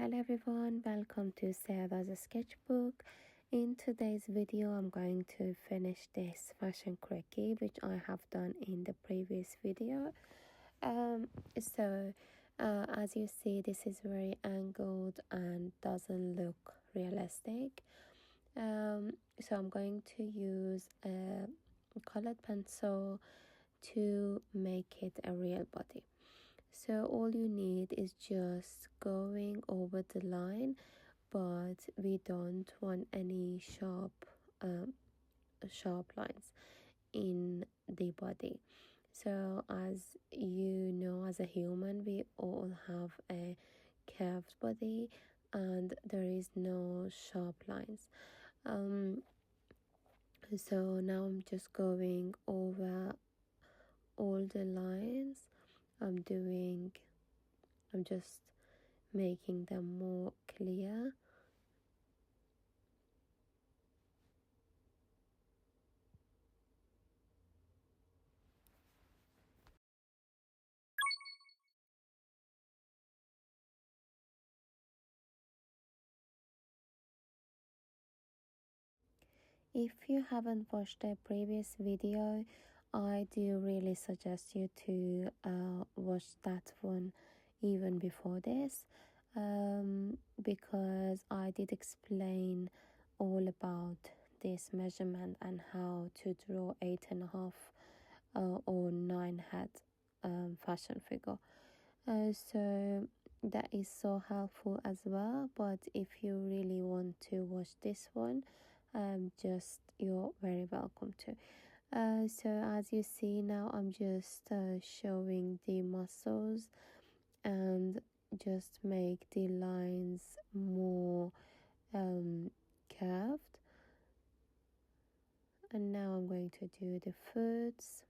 Hello everyone, welcome to Sarah's sketchbook. In today's video I'm going to finish this fashion croquis which I have done in the previous video. As you see, this is very angled and doesn't look realistic. So I'm going to use a colored pencil to make it a real body. So all you need is just going over the line, but we don't want any sharp lines in the body. So as you know, as a human, we all have a curved body and there is no sharp lines. So now I'm just going over all the lines. I'm just making them more clear. If you haven't watched the previous video, I do really suggest you to watch that one even before this, because I did explain all about this measurement and how to draw 8.5 or 9 head fashion figure. So that is so helpful as well. But if you really want to watch this one, just you're very welcome to. So as you see now, I'm just showing the muscles and just make the lines more curved. And now I'm going to do the foots.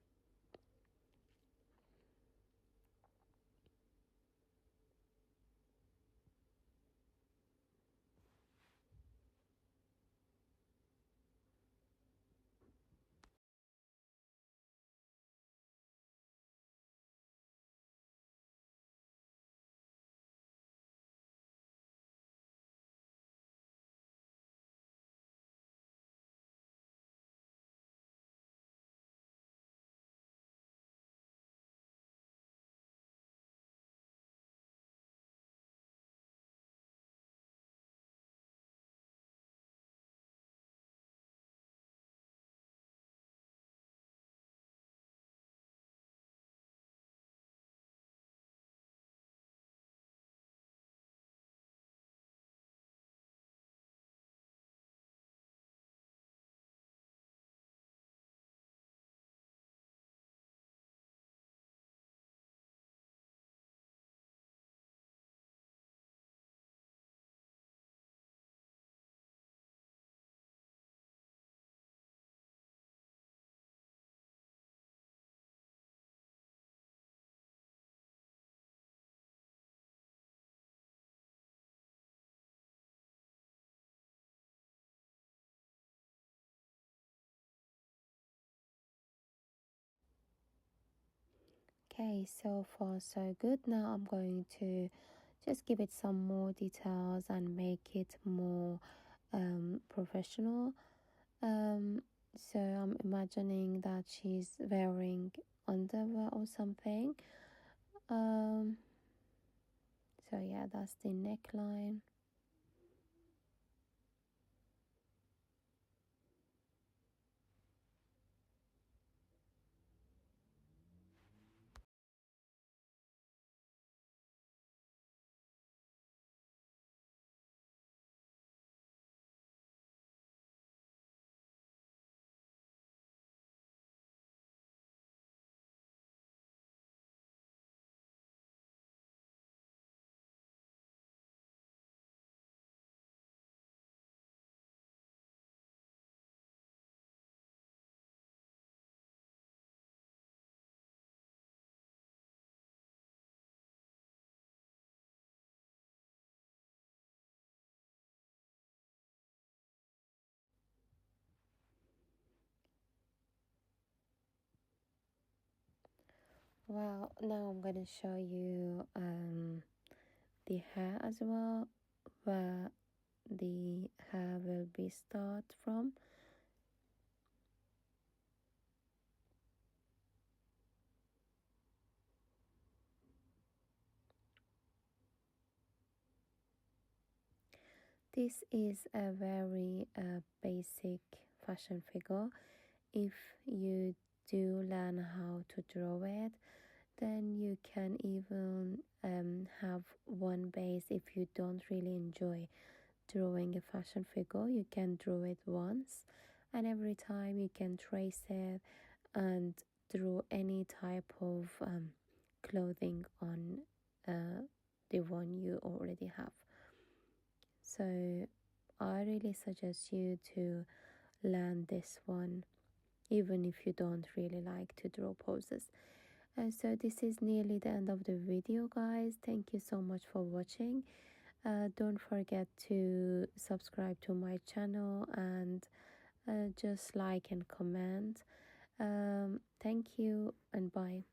Okay, so far so good. Now I'm going to just give it some more details and make it more professional. So I'm imagining that she's wearing underwear or something. So yeah, that's the neckline. Well, now I'm going to show you the hair as well. where the hair will be start from. This is a very basic fashion figure. If you do learn how to draw it, then you can even have one base. If you don't really enjoy drawing a fashion figure, you can draw it once, and every time you can trace it and draw any type of clothing on the one you already have. So I really suggest you to learn this one, even if you don't really like to draw poses. So this is nearly the end of the video, guys. Thank you so much for watching. Don't forget to subscribe to my channel and just like and comment. Thank you and bye.